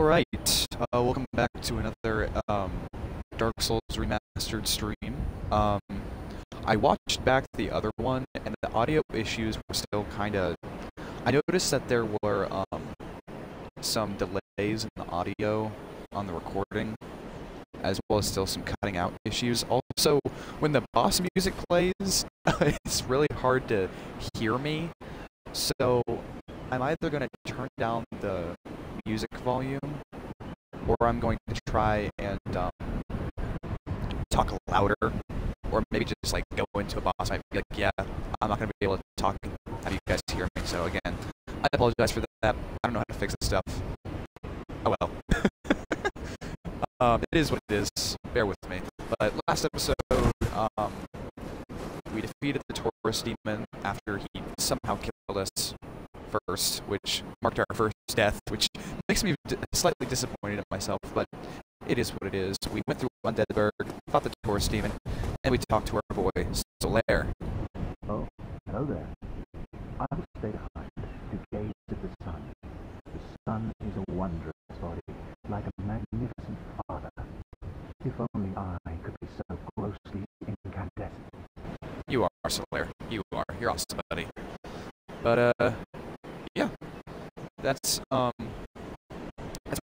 Alright, welcome back to another Dark Souls Remastered stream. I watched back the other one, and the audio issues were still kinda... I noticed that there were some delays in the audio on the recording, as well as still some cutting out issues. Also, when the boss music plays, it's really hard to hear me, so I'm either going to turn down the music volume, or I'm going to try and talk louder, or maybe just like go into a boss fight and be like, yeah, I'm not going to be able to talk and have you guys hear me. So again, I apologize for that. I don't know how to fix this stuff. Oh well. It is what it is. Bear with me. But last episode, we defeated the Taurus demon after he somehow killed us first, which marked our first death, which makes me slightly disappointed in myself, but it is what it is. We went through Undead, fought the Taurus demon, and we talked to our boy, Solaire. Oh, hello there. I will stay behind to gaze at the sun. The sun is a wondrous body, like a magnificent father. If only I could be so grossly incandescent. You are, Solaire. You are. You're awesome, buddy. But, yeah. That's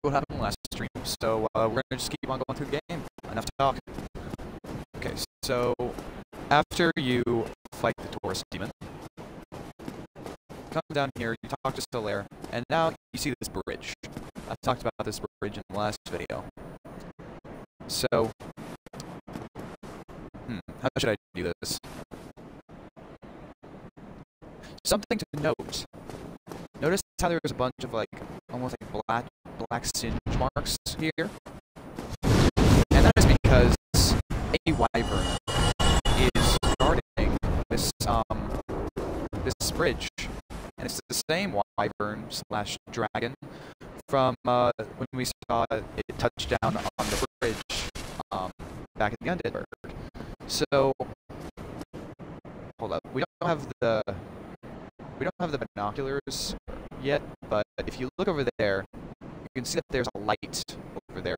what happened last stream. So, we're gonna just keep on going through the game. Enough talk. Okay, so, after you fight the Taurus demon, come down here, you talk to Solaire, and now you see this bridge. I talked about this bridge in the last video. So, how should I do this? Something to note. Notice how there's a bunch of like almost like black singe marks here, and that is because a wyvern is guarding this this bridge, and it's the same wyvern slash dragon from when we saw it touch down on the bridge back at the Undead bird. So hold up, we don't have the binoculars yet, but if you look over there, you can see that there's a light over there,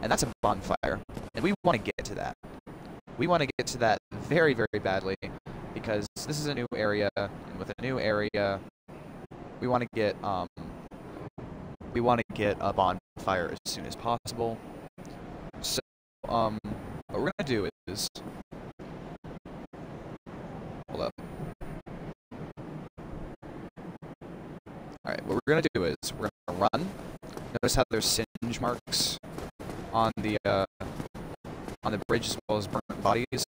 and that's a bonfire, and we want to get to that. We want to get to that very, very badly, because this is a new area, and with a new area, we want to get a bonfire as soon as possible. So, what we're gonna do is, hold up. Alright, what we're gonna do is, we're gonna run. Notice how there's singe marks on the bridge as well as burnt bodies.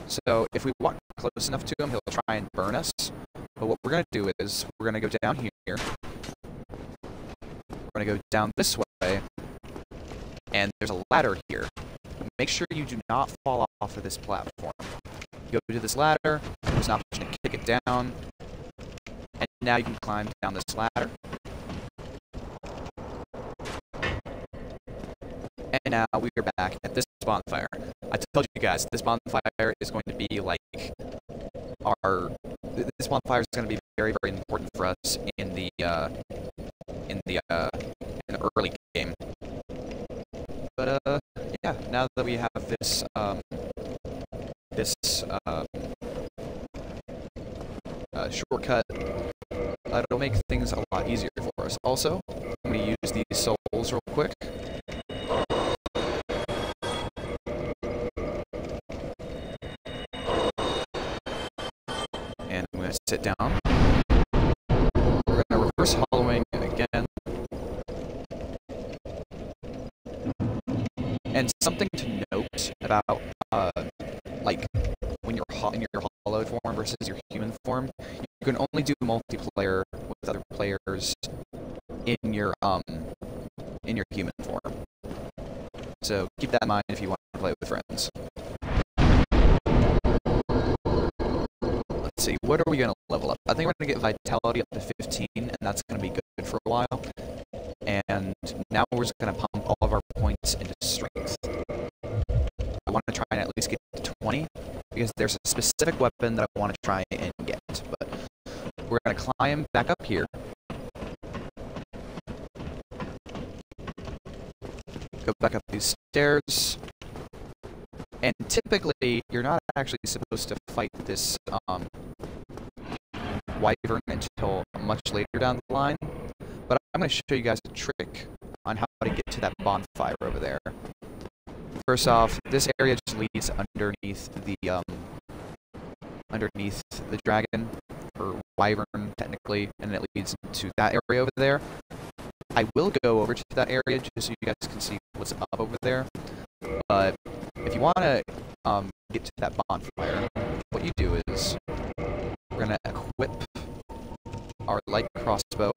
So, if we walk close enough to him, he'll try and burn us. But what we're gonna do is, we're gonna go down here. We're gonna go down this way. And there's a ladder here. Make sure you do not fall off of this platform. Go to this ladder, there's an option to kick it down. And now you can climb down this ladder. And now we are back at this bonfire. I told you guys, this bonfire is going to be like this bonfire is going to be very, very important for us in the early game. But yeah, now that we have this shortcut, it'll make things a lot easier for us. Also, I'm going to use these souls real quick. And I'm going to sit down. We're going to reverse hollowing again. And something to note about, like, when you're in your hollowed form versus your human form, you can only do multiplayer with other players in your human form. So keep that in mind if you want to play with friends. Let's see, what are we going to level up? I think we're going to get Vitality up to 15, and that's going to be good for a while. And now we're just going to pump all of our points into Strength. I want to try and at least get to 20, because there's a specific weapon that I want to try and get. But we're going to climb back up here. go back up these stairs. And typically, you're not actually supposed to fight this wyvern until much later down the line. But I'm going to show you guys a trick on how to get to that bonfire over there. First off, this area just leads underneath the dragon, or wyvern technically, and it leads to that area over there. I will go over to that area just so you guys can see what's up over there. But if you want to get to that bonfire, what you do is we're going to equip our light crossbow.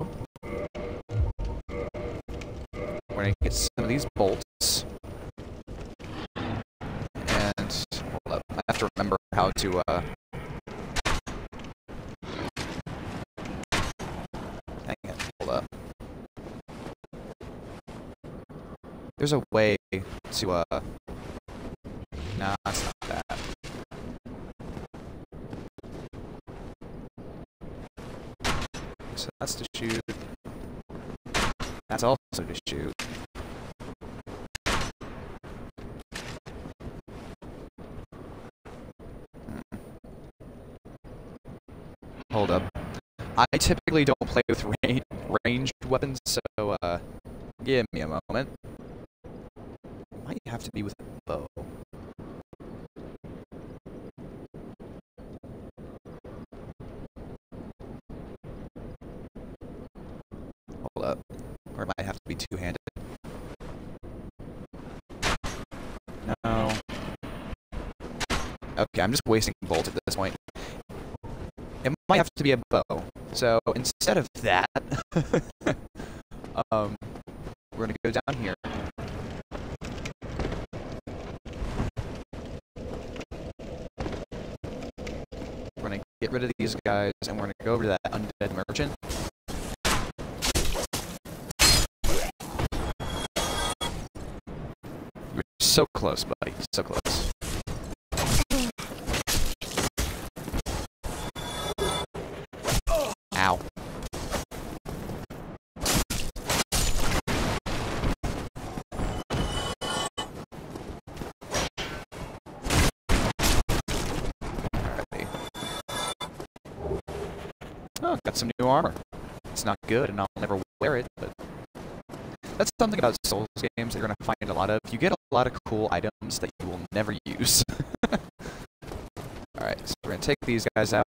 We're going to get some of these bolts. And hold up, I have to remember how to hang it, hold up. There's a way to nah, it's not that. So that's to shoot. That's also to shoot. Hold up. I typically don't play with ranged weapons, so give me a moment. Might have to be with a bow. Hold up. Or it might have to be two-handed. No. Okay, I'm just wasting bolts at this point. It might have to be a bow. So instead of that, we're gonna go down here. We're gonna get rid of these guys, and we're gonna go over to that undead merchant. You're so close, buddy. So close. Ow. Oh, got some new armor. It's not good, and I'll never wear it, but that's something about Souls games that you're going to find a lot of. You get a lot of cool items that you will never use. Alright, so we're going to take these guys out.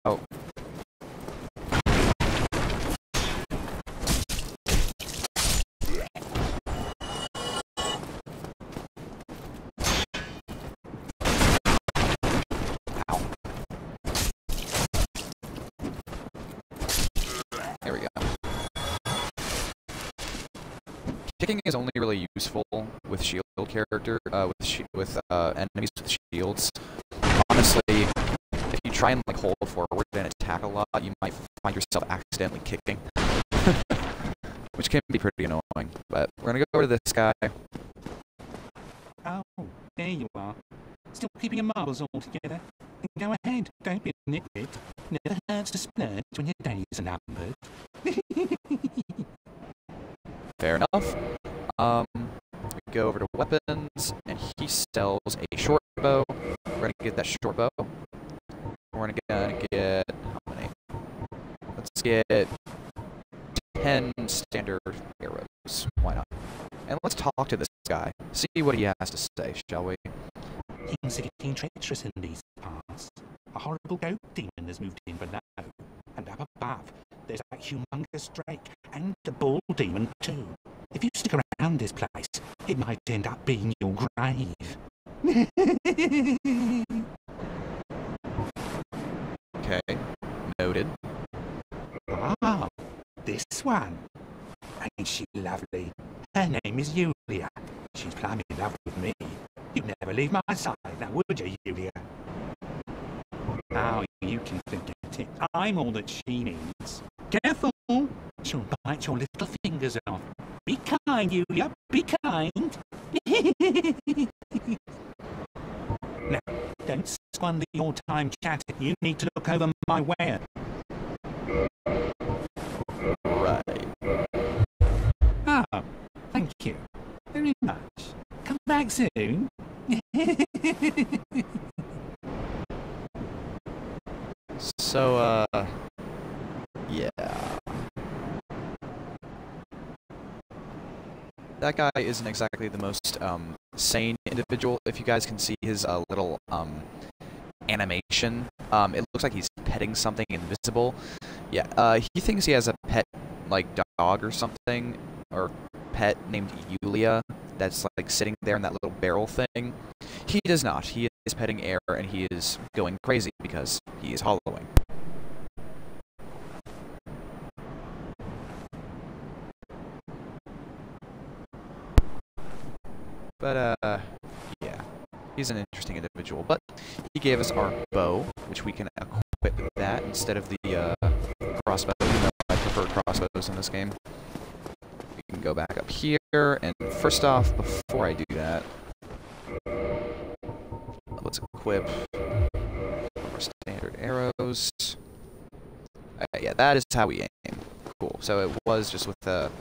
There we go. Kicking is only really useful with shield character, with enemies with shields. Honestly, if you try and like hold forward and attack a lot, you might find yourself accidentally kicking, which can be pretty annoying. But we're gonna go over to this guy. Oh, there you are. Still keeping your marbles all together. Go ahead, don't be a nitwit. Never hurts to splurge when your days are numbered. Fair enough. We go over to weapons, and he sells a short bow. We're gonna get that short bow. We're gonna get how many? Let's get 10 standard arrows. Why not? And let's talk to this guy. See what he has to say, shall we? Things are getting treacherous in these parts. A horrible goat demon has moved in below. And up above, there's that humongous drake and the bull demon too. If you stick around this place, it might end up being your grave. Okay, noted. Ah, this one. Ain't she lovely? Her name is Yulia. She's plumb in love with me. You'd never leave my side, now would you, Yulia? Oh, you can forget it. I'm all that she needs. Careful! She'll bite your little fingers off. Be kind, Yulia. Be kind. Now, don't squander your time chatting. You need to look over my ware. Right. Ah, thank you. Very much. back soon? So, yeah. That guy isn't exactly the most, sane individual. If you guys can see his, little, animation, it looks like he's petting something invisible. Yeah, he thinks he has a pet, like, dog or something, or pet named Yulia, that's, like, sitting there in that little barrel thing. He does not. He is petting air, and he is going crazy because he is hollowing. But, yeah, he's an interesting individual. But he gave us our bow, which we can equip with that instead of the, crossbow. Even though I prefer crossbows in this game. We can go back up here, and first off, before I do that, let's equip our standard arrows. Yeah, that is how we aim. Cool. So it was just with the...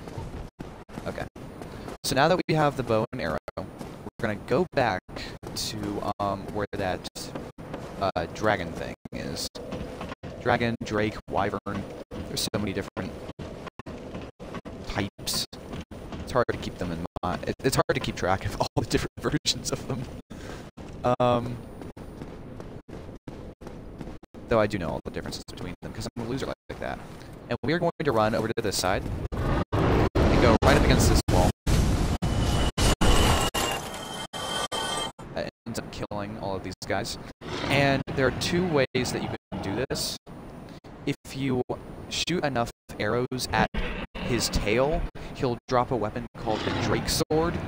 Okay. So now that we have the bow and arrow, we're gonna go back to where that dragon thing is. Dragon, drake, wyvern. There's so many different types. It's hard to keep them in mind. It's hard to keep track of all the different versions of them. Though I do know all the differences between them because I'm a loser like that. And we are going to run over to this side and go right up against this wall. That ends up killing all of these guys. And there are two ways that you can do this. If you shoot enough arrows at his tail, he'll drop a weapon called the Drake Sword.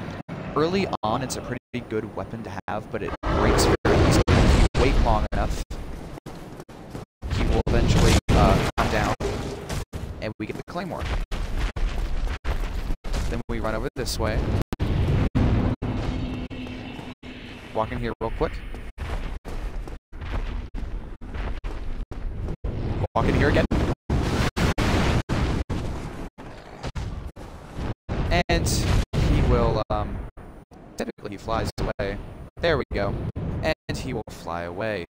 Early on, it's a pretty good weapon to have, but it breaks very easily. If you wait long enough, he will eventually come down, and we get the claymore. Then we run over this way. Walk in here real quick. Walk in here again. And he will, typically he flies away. There we go. And he will fly away.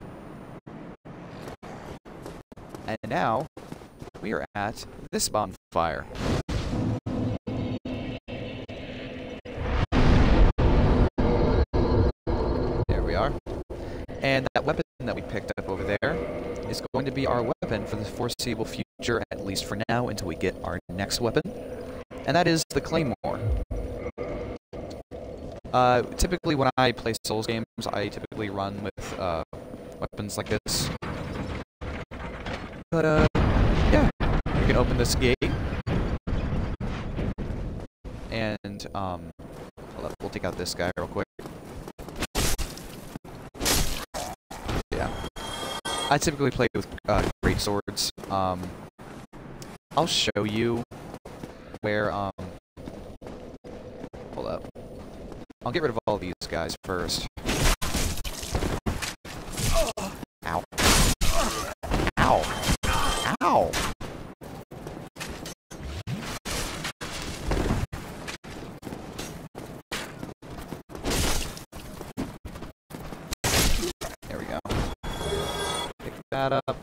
And now, we are at this bonfire. There we are. And that weapon that we picked up over there is going to be our weapon for the foreseeable future, at least for now, until we get our next weapon. And that is the claymore. Typically when I play Souls games, I typically run with weapons like this. But yeah, we can open this gate, and we'll take out this guy real quick. Yeah, I typically play with great swords. I'll show you where hold up. I'll get rid of all these guys first. Ow. Ow. Ow! There we go. Pick that up.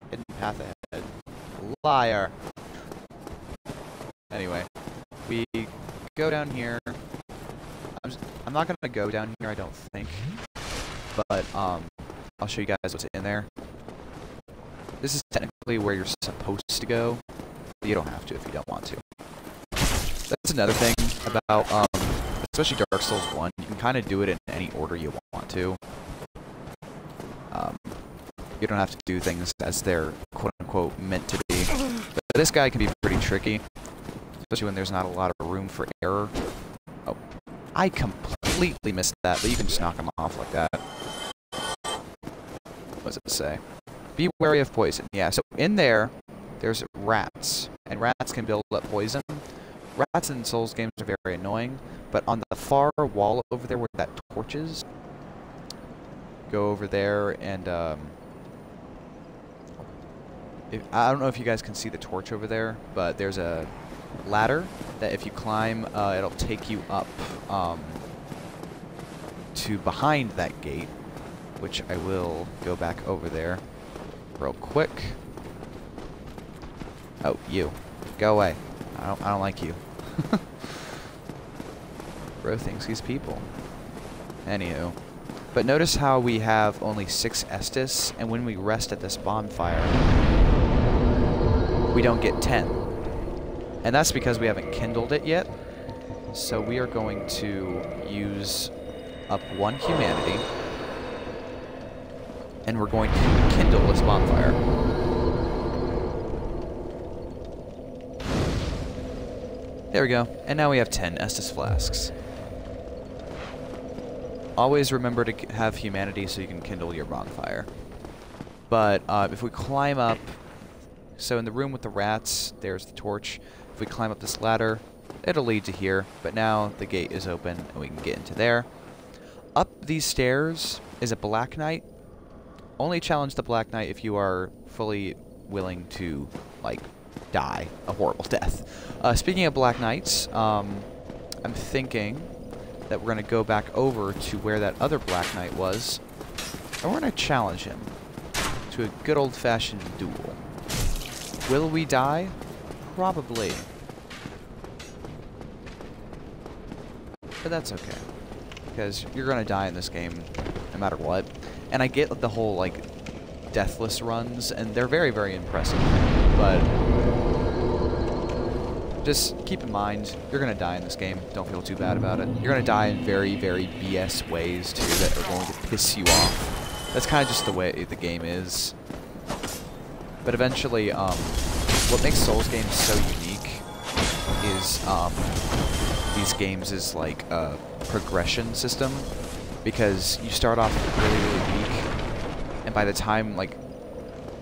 Hidden path ahead. Liar! Anyway, we go down here. I'm not gonna go down here, I don't think. But, I'll show you guys what's in there. This is technically where you're supposed to go. But you don't have to if you don't want to. That's another thing about, especially Dark Souls 1. You can kind of do it in any order you want to. You don't have to do things as they're quote-unquote meant to be. But this guy can be pretty tricky. Especially when there's not a lot of room for error. Oh, I completely missed that, but you can just knock him off like that. What does it say? Be wary of poison. Yeah, so in there, there's rats. And rats can build up poison. Rats in Souls games are very annoying, but on the far wall over there where that torch is, go over there and, I don't know if you guys can see the torch over there, but there's a ladder that if you climb, it'll take you up to behind that gate, which I will go back over there real quick. Oh, you. Go away. I don't like you. Bro thinks he's people. Anywho. But notice how we have only 6 Estus, and when we rest at this bonfire, we don't get 10. And that's because we haven't kindled it yet. So we are going to use up 1 humanity, and we're going to kindle this bonfire. There we go. And now we have 10 Estus flasks. Always remember to have humanity so you can kindle your bonfire. But if we climb up, so in the room with the rats, there's the torch. If we climb up this ladder, it'll lead to here. But now the gate is open and we can get into there. Up these stairs is a Black Knight. Only challenge the Black Knight if you are fully willing to, like, die a horrible death. Speaking of Black Knights, I'm thinking that we're going to go back over to where that other Black Knight was, and we're going to challenge him to a good old-fashioned duel. Will we die? Probably. But that's okay, because you're going to die in this game no matter what. And I get the whole, like, deathless runs, and they're very, very impressive, but just keep in mind, you're going to die in this game. Don't feel too bad about it. You're going to die in very, very BS ways, too, that are going to piss you off. That's kind of just the way the game is. But eventually, what makes Souls games so unique is these games is like a progression system, because you start off really, really weak, and by the time, like,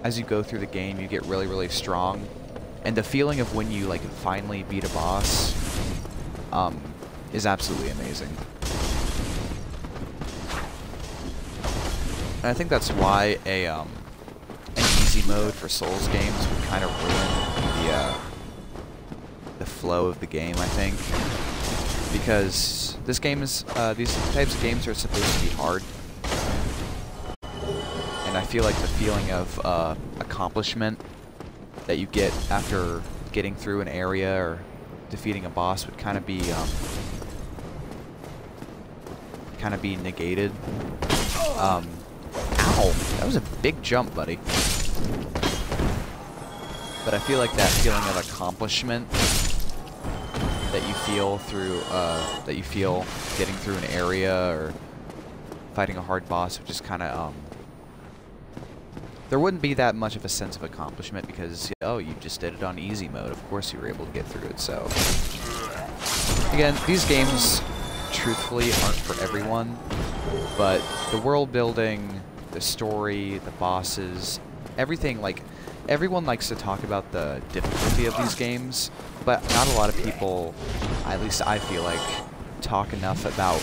as you go through the game, you get really, really strong. And the feeling of when you, like, finally beat a boss is absolutely amazing. And I think that's why an easy mode for Souls games would kind of ruin the flow of the game, I think. Because this game is, these types of games are supposed to be hard. And I feel like the feeling of accomplishment that you get after getting through an area or defeating a boss would kind of be negated. Ow! That was a big jump, buddy. But I feel like that feeling of accomplishment that you feel through getting through an area or fighting a hard boss would just kind of there wouldn't be that much of a sense of accomplishment because, oh, you just did it on easy mode. Of course you were able to get through it, so. Again, these games, truthfully, aren't for everyone, but the world building, the story, the bosses, everything, like, everyone likes to talk about the difficulty of these games, but not a lot of people, at least I feel like, talk enough about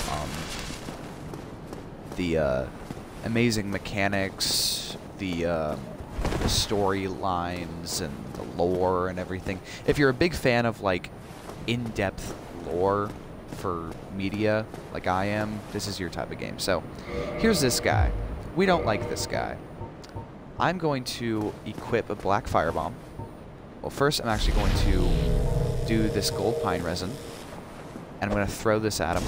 the amazing mechanics, the storylines and the lore and everything. If you're a big fan of, like, in-depth lore for media, like I am, this is your type of game. So, here's this guy. We don't like this guy. I'm going to equip a black firebomb. Well, first I'm actually going to do this gold pine resin, and I'm going to throw this at him.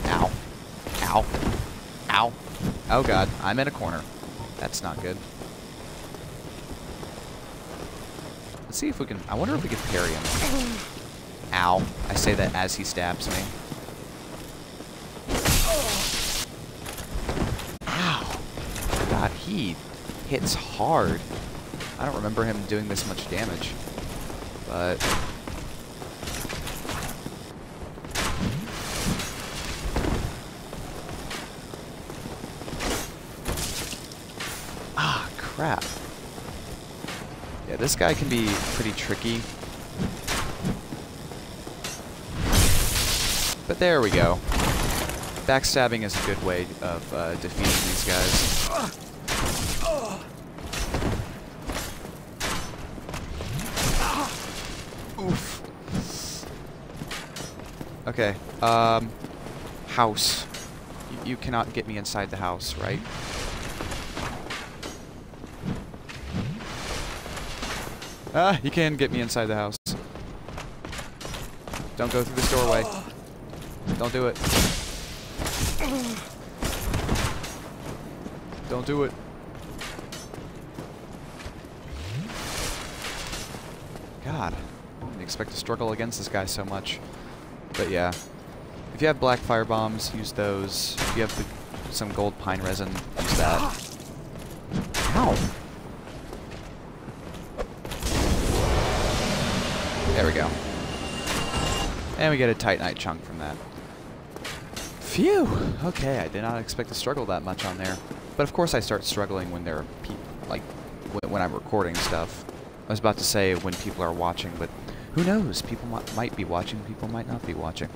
Ow. Ow. Ow. Oh god, I'm in a corner. That's not good. Let's see if we can... I wonder if we can parry him. Ow. I say that as he stabs me. Ow. God, he hits hard. I don't remember him doing this much damage. But... ah, crap. Yeah, this guy can be pretty tricky. But there we go. Backstabbing is a good way of defeating these guys. Oof. Okay, house. You cannot get me inside the house, right? Ah, you can get me inside the house. Don't go through this doorway. Don't do it. Don't do it. God, I didn't expect to struggle against this guy so much. But yeah, if you have black fire bombs, use those. If you have some gold pine resin, use that. Ow! There we go. And we get a Titanite chunk from that. Phew! Okay, I did not expect to struggle that much on there. But of course I start struggling when there are people, like, when I'm recording stuff. I was about to say when people are watching, but who knows? People might be watching, people might not be watching.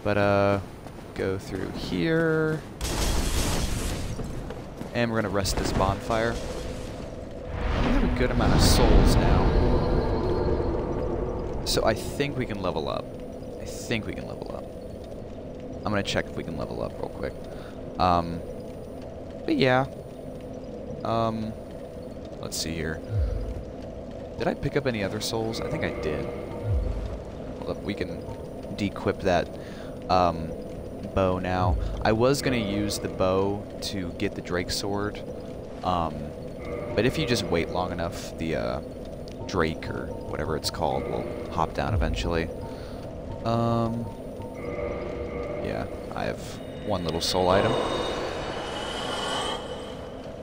But, go through here. And we're gonna rest this bonfire. We have a good amount of souls now. So I think we can level up. I think we can level up. I'm gonna check if we can level up real quick. But yeah. Let's see here. Did I pick up any other souls? I think I did. Hold up, we can de-equip that bow now. I was gonna use the bow to get the Drake sword. But if you just wait long enough, the Drake or whatever it's called will hop down eventually. Yeah, I have one little soul item.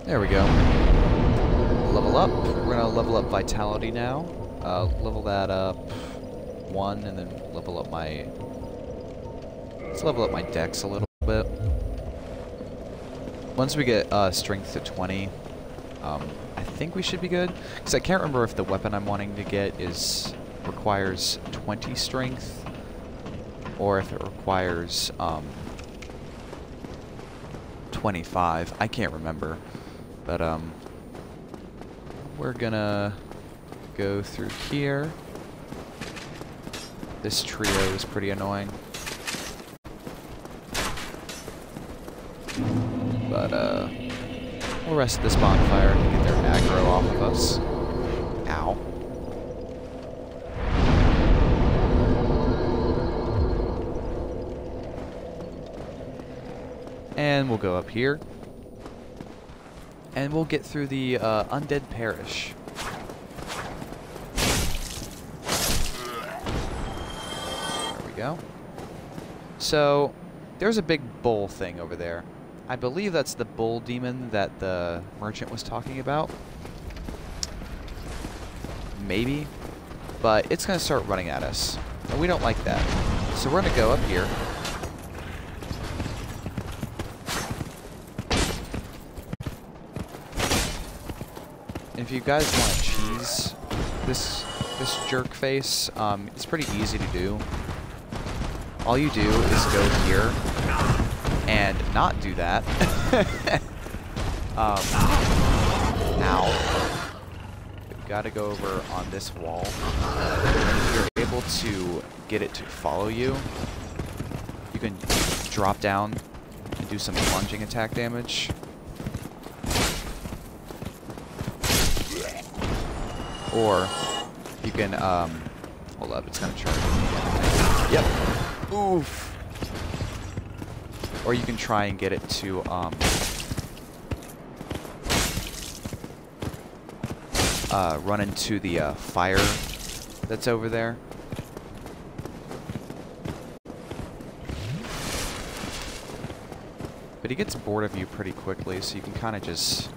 There we go. Level up. We're gonna level up vitality now. Level that up 1, and then level up my... Let's level up my dex a little bit. Once we get strength to 20, I think we should be good. Because I can't remember if the weapon I'm wanting to get requires 20 strength, or if it requires 25. I can't remember. But we're gonna go through here. This trio is pretty annoying. But we'll rest this bonfire to get their aggro off of us. Ow. And we'll go up here. And we'll get through the Undead Parish. There we go. So, there's a big bull thing over there. I believe that's the bull demon that the merchant was talking about. Maybe. But it's going to start running at us. And we don't like that. So we're going to go up here. If you guys want to cheese this jerk face, it's pretty easy to do. All you do is go here and not do that. Ow. You've got to go over on this wall. If you're able to get it to follow you, you can drop down and do some plunging attack damage. Or you can, hold up, it's gonna charge me. Yep. Oof. Or you can try and get it to, run into the, fire that's over there. But he gets bored of you pretty quickly, so you can kind of just...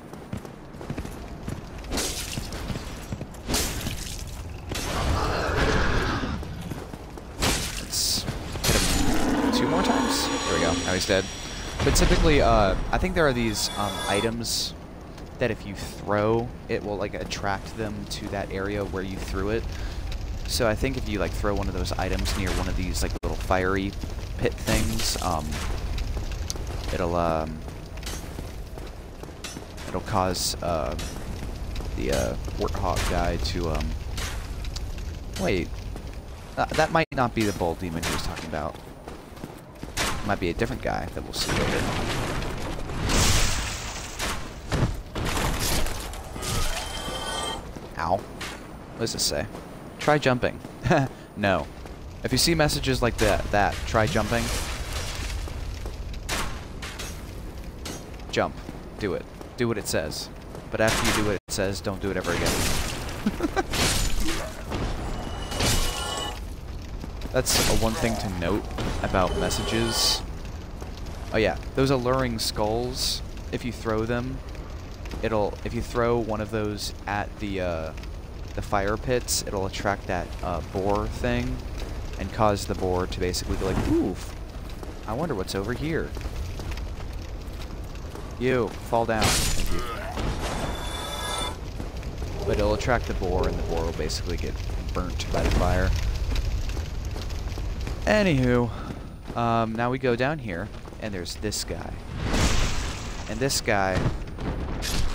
Now he's dead. But typically, I think there are these items that if you throw, it will like attract them to that area where you threw it. So I think if you like throw one of those items near one of these like little fiery pit things, it'll cause the warthog guy to wait. That might not be the bull demon he was talking about. It might be a different guy that we'll see later. Ow. What does this say? Try jumping. No. If you see messages like that, try jumping. Jump. Do it. Do what it says. But after you do what it says, don't do it ever again. That's one thing to note about messages. Oh yeah, those alluring skulls, if you throw them, if you throw one of those at the fire pits, it'll attract that boar thing and cause the boar to basically go like, oof, I wonder what's over here. You, fall down. Thank you. But it'll attract the boar, and the boar will basically get burnt by the fire. Anywho, now we go down here, and there's this guy. And this guy,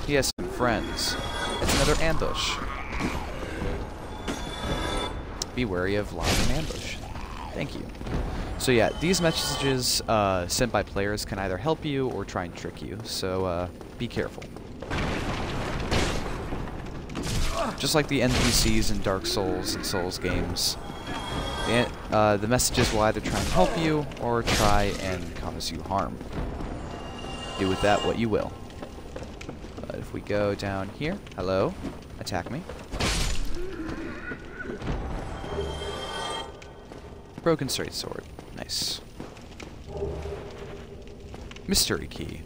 he has some friends. It's another ambush. Be wary of lying in ambush. Thank you. So yeah, these messages sent by players can either help you or try and trick you, so be careful. Just like the NPCs in Dark Souls and Souls games, the messages will either try and help you or try and cause you harm. Do with that what you will. But if we go down here, hello, attack me. Broken straight sword, nice. Mystery key.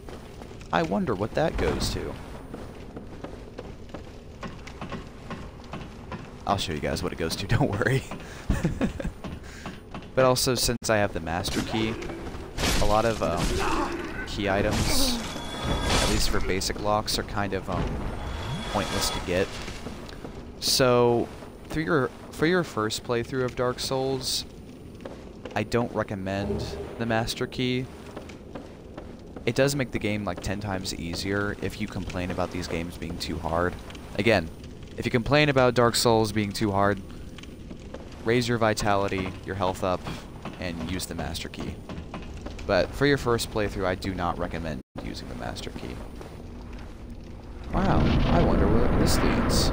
I wonder what that goes to. I'll show you guys what it goes to, don't worry. But also, since I have the master key, a lot of key items, at least for basic locks, are kind of pointless to get. So, for your first playthrough of Dark Souls, I don't recommend the master key. It does make the game like 10 times easier if you complain about these games being too hard. Again, if you complain about Dark Souls being too hard, raise your vitality, your health up, and use the master key. But for your first playthrough, I do not recommend using the master key. Wow, I wonder where this leads.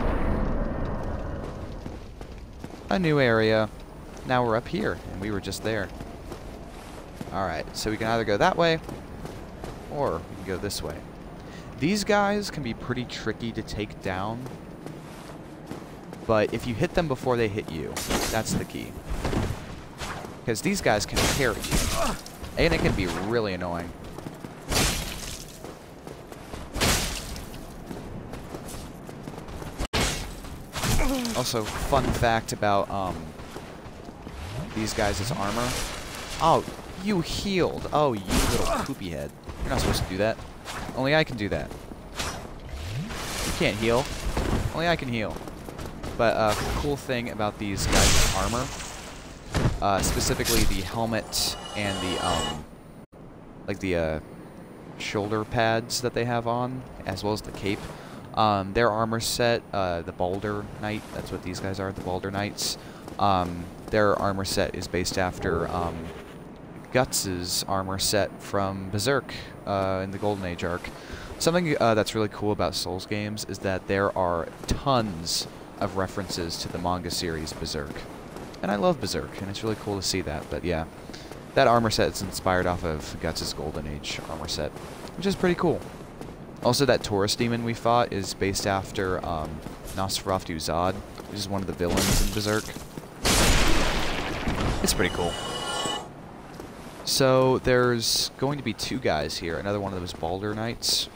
A new area. Now we're up here, and we were just there. Alright, so we can either go that way, or we can go this way. These guys can be pretty tricky to take down, but if you hit them before they hit you, that's the key. Because these guys can carry you, and it can be really annoying. Also, fun fact about these guys' armor. Oh, you healed. Oh, you little poopy head. You're not supposed to do that. Only I can do that. You can't heal. Only I can heal. But cool thing about these guys' armor, specifically the helmet and the shoulder pads that they have on, as well as the cape. Their armor set, the Boulder Knight, that's what these guys are, the Boulder Knights. Their armor set is based after Guts' armor set from Berserk in the Golden Age arc. Something that's really cool about Souls games is that there are tons of references to the manga series Berserk. And I love Berserk, and it's really cool to see that, but yeah. That armor set is inspired off of Guts' Golden Age armor set, which is pretty cool. Also, that Taurus demon we fought is based after Nosferatu Zod, which is one of the villains in Berserk. It's pretty cool. So, there's going to be two guys here. Another one of those Boulder Knights.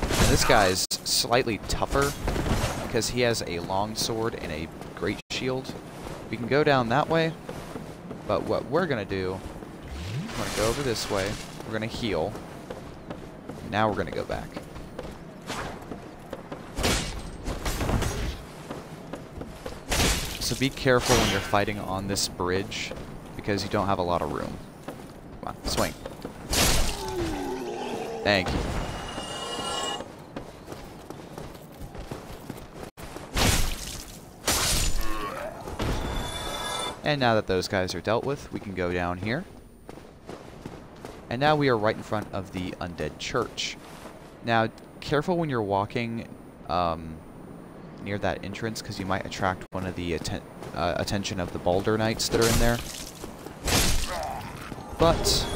And this guy's slightly tougher because he has a long sword and a great shield. We can go down that way, but what we're going to do, we're going to go over this way. We're going to heal. Now we're going to go back. So be careful when you're fighting on this bridge, because you don't have a lot of room. Come on, swing. Thank you. And now that those guys are dealt with, we can go down here. And now we are right in front of the Undead Church. Now, careful when you're walking near that entrance, because you might attract one of the attention of the Baldur Knights that are in there. But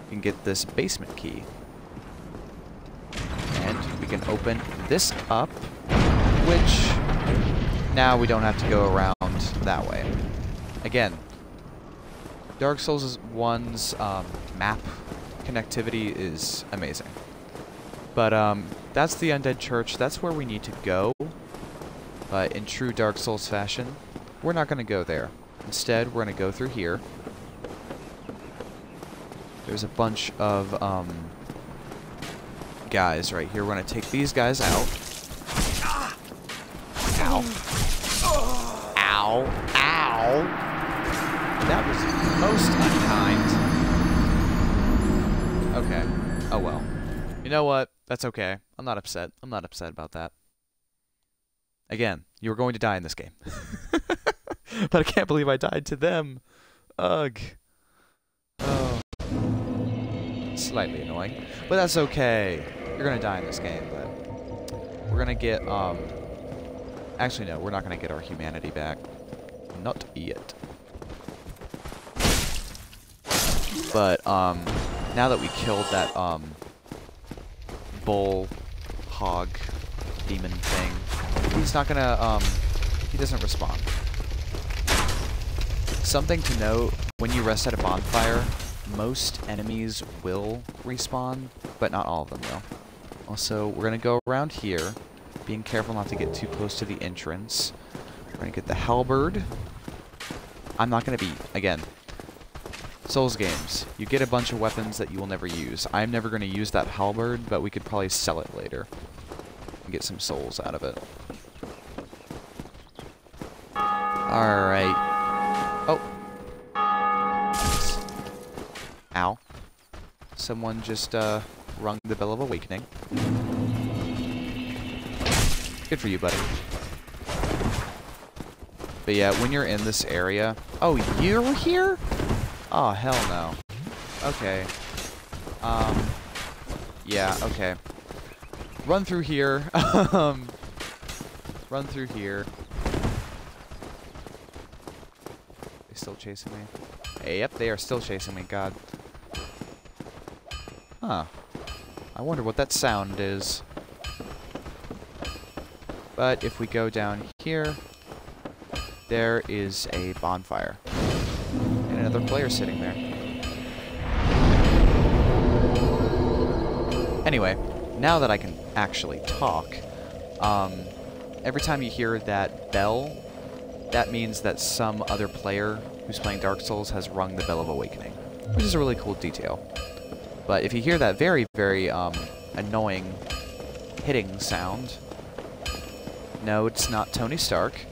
you can get this basement key. And we can open this up, which now we don't have to go around that way. Again, Dark Souls 1's map connectivity is amazing. But that's the Undead Church. That's where we need to go. But in true Dark Souls fashion, we're not going to go there. Instead, we're going to go through here. There's a bunch of guys right here. We're going to take these guys out. Ow. Ow. Ow. That was most unkind. Okay. Oh well. You know what? That's okay. I'm not upset. I'm not upset about that. Again, you were going to die in this game. But I can't believe I died to them. Ugh. Oh. Slightly annoying. But that's okay. You're going to die in this game, but we're going to get, actually, no, we're not going to get our humanity back. Not yet. But, now that we killed that, bull, hog, demon thing, he's not gonna, he doesn't respond. Something to note, when you rest at a bonfire, most enemies will respawn, but not all of them will. Also, we're gonna go around here, being careful not to get too close to the entrance. We're gonna get the halberd. I'm not gonna be, again, Souls games, you get a bunch of weapons that you will never use. I'm never going to use that halberd, but we could probably sell it later and get some souls out of it. Alright. Oh. Ow. Someone just rung the bell of awakening. Good for you, buddy. But yeah, when you're in this area... Oh, you're here? Oh, hell no. Okay. Yeah, okay. Run through here. Run through here. They still chasing me? Hey, yep, they are still chasing me, God. Huh. I wonder what that sound is. But if we go down here, there is a bonfire. And another player sitting there. Anyway, now that I can actually talk, every time you hear that bell, that means that some other player who's playing Dark Souls has rung the bell of awakening, which is a really cool detail. But if you hear that very, very annoying hitting sound, no, it's not Tony Stark.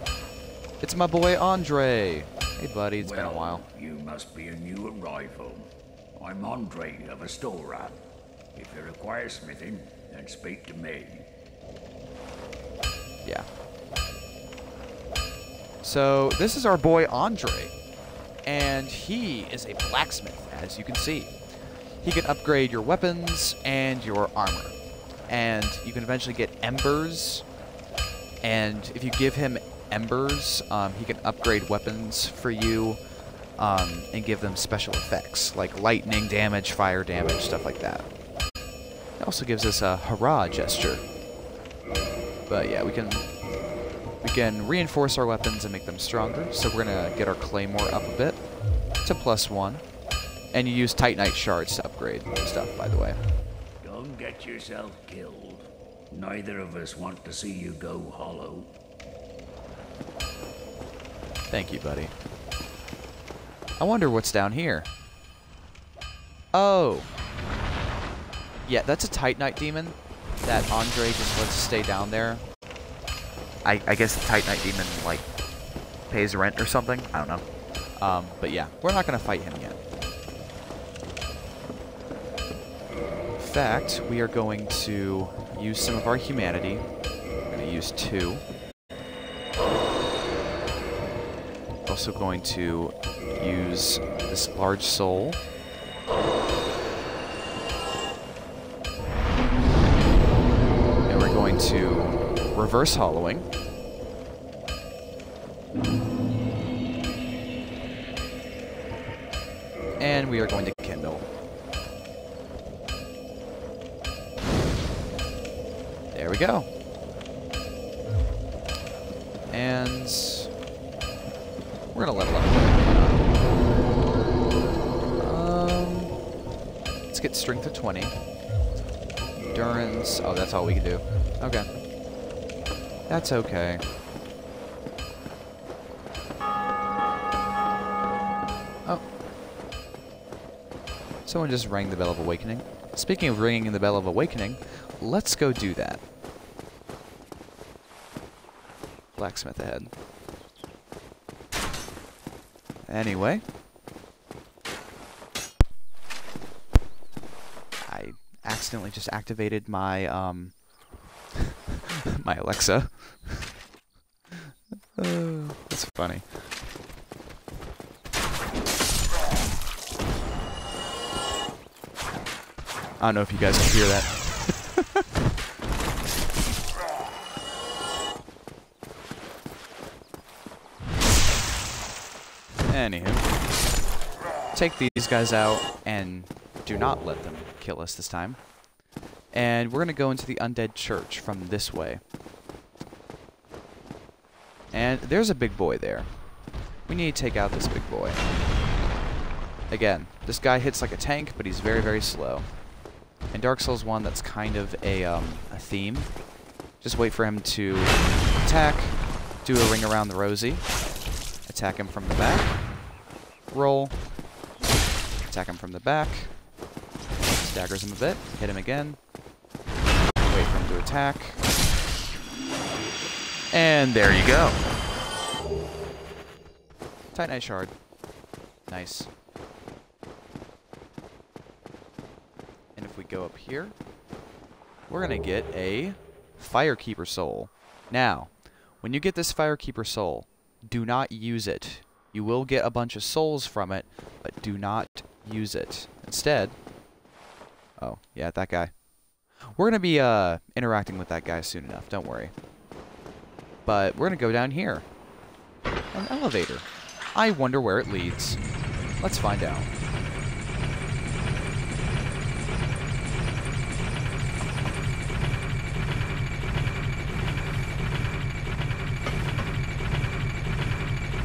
It's my boy Andre. Hey buddy, it's been a while. You must be a new arrival. I'm Andre of Astoran. If you require smithing, then speak to me. Yeah. So, this is our boy Andre. And he is a blacksmith, as you can see. He can upgrade your weapons and your armor. And you can eventually get embers. And if you give him embers, he can upgrade weapons for you and give them special effects, like lightning damage, fire damage, stuff like that. It also gives us a hurrah gesture. But yeah, we can reinforce our weapons and make them stronger. So we're gonna get our claymore up a bit to +1, and you use Titanite shards to upgrade stuff, by the way. Don't get yourself killed. Neither of us want to see you go hollow. Thank you, buddy. I wonder what's down here. Oh. Yeah, that's a Titanite demon that Andre just lets stay down there. I guess the Titanite demon, like, pays rent or something. I don't know. But yeah, we're not going to fight him yet. In fact, we are going to use some of our humanity. We're going to use 2. Also going to use this large soul. And we're going to reverse hollowing. And we are going to kindle. There we go. And we're gonna level up. Let's get strength of 20. Endurance. Oh, that's all we can do. Okay. That's okay. Oh. Someone just rang the Bell of Awakening. Speaking of ringing the Bell of Awakening, let's go do that. Blacksmith ahead. Anyway. I accidentally just activated my, my Alexa. That's funny. I don't know if you guys can hear that. Anywho, take these guys out and do not let them kill us this time. And we're going to go into the Undead Church from this way. And there's a big boy there. We need to take out this big boy. Again, this guy hits like a tank, but he's very, very slow. In Dark Souls 1, that's kind of a theme. Just wait for him to attack, do a ring around the rosy, attack him from the back, roll, attack him from the back, staggers him a bit, hit him again, wait for him to attack, and there you go. Titanite shard. Nice. And if we go up here, we're going to get a Firekeeper soul. Now, when you get this Firekeeper soul, do not use it. You will get a bunch of souls from it, but do not use it. Instead... Oh, yeah, that guy. We're going to be interacting with that guy soon enough, don't worry. But we're going to go down here. An elevator. I wonder where it leads. Let's find out.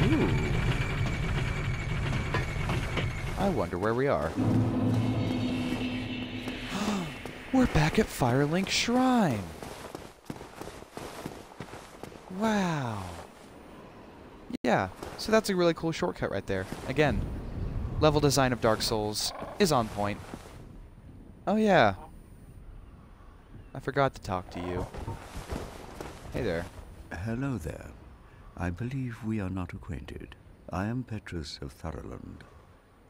Ooh. I wonder where we are. We're back at Firelink Shrine. Wow. Yeah, so that's a really cool shortcut right there. Again, level design of Dark Souls is on point. Oh yeah. I forgot to talk to you. Hey there. Hello there. I believe we are not acquainted. I am Petrus of Thoroland.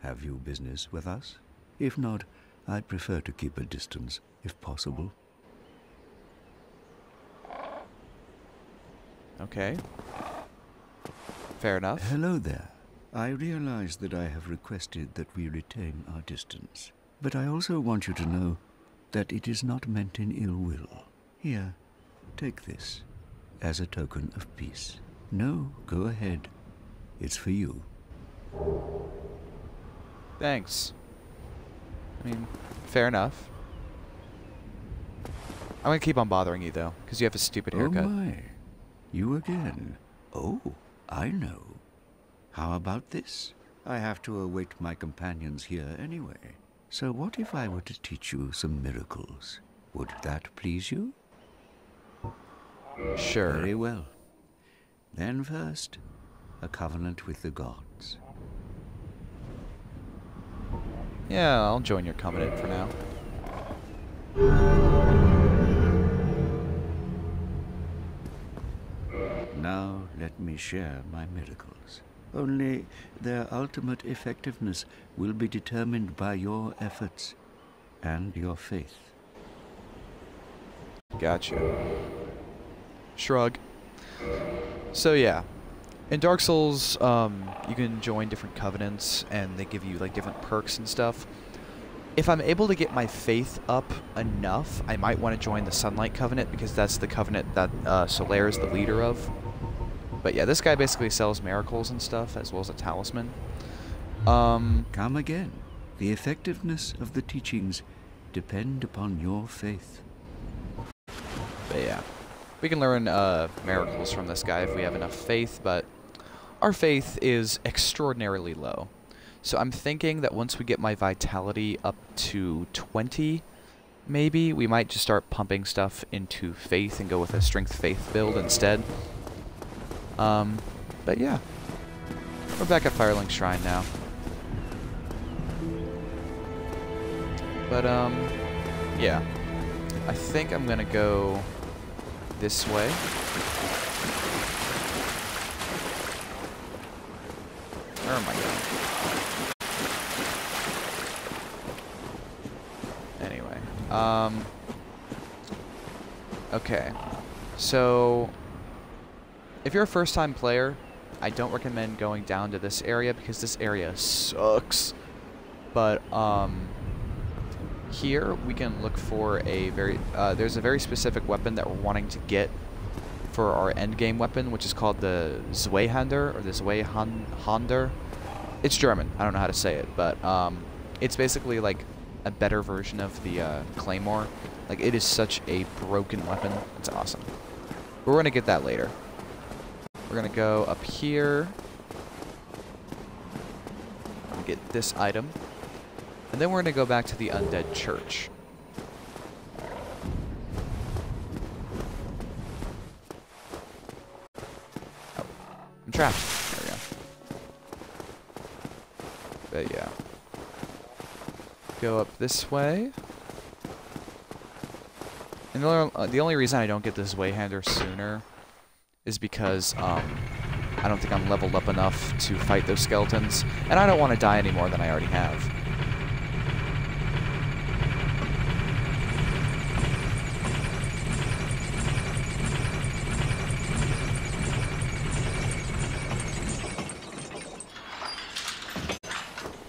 Have you business with us? If not, I'd prefer to keep a distance, if possible. Okay. Fair enough. Hello there. I realize that I have requested that we retain our distance. But I also want you to know that it is not meant in ill will. Here, take this as a token of peace. No, go ahead. It's for you. Thanks. I mean, fair enough. I'm gonna keep on bothering you, though, because you have a stupid haircut. Oh my. You again. Oh, I know. How about this? I have to await my companions here anyway. So what if I were to teach you some miracles? Would that please you? Sure. Very well. Then first, a covenant with the gods. Yeah, I'll join your covenant for now. Now let me share my miracles. Only their ultimate effectiveness will be determined by your efforts and your faith. Gotcha. Shrug. So yeah, in Dark Souls, you can join different covenants, and they give you like different perks and stuff. If I'm able to get my faith up enough, I might want to join the Sunlight Covenant, because that's the covenant that Solaire is the leader of. But yeah, this guy basically sells miracles and stuff, as well as a talisman. Come again. The effectiveness of the teachings depend upon your faith. But yeah, we can learn miracles from this guy if we have enough faith, but our faith is extraordinarily low. So I'm thinking that once we get my vitality up to 20, maybe, we might just start pumping stuff into faith and go with a strength faith build instead. But yeah, we're back at Firelink Shrine now. But yeah, I think I'm gonna go this way. Where am I going? Anyway, okay, so if you're a first-time player, I don't recommend going down to this area because this area sucks. But here we can look for a there's a very specific weapon that we're wanting to get for our endgame weapon, which is called the Zweihander, or the Zweihander. It's German, I don't know how to say it, but it's basically like a better version of the Claymore. Like, it is such a broken weapon, it's awesome. But we're gonna get that later. We're gonna go up here and get this item. And then we're gonna go back to the Undead Church. Oh, I'm trapped. There we go. But yeah. Go up this way. And the only reason I don't get this Zweihander sooner is because I don't think I'm leveled up enough to fight those skeletons, and I don't want to die any more than I already have.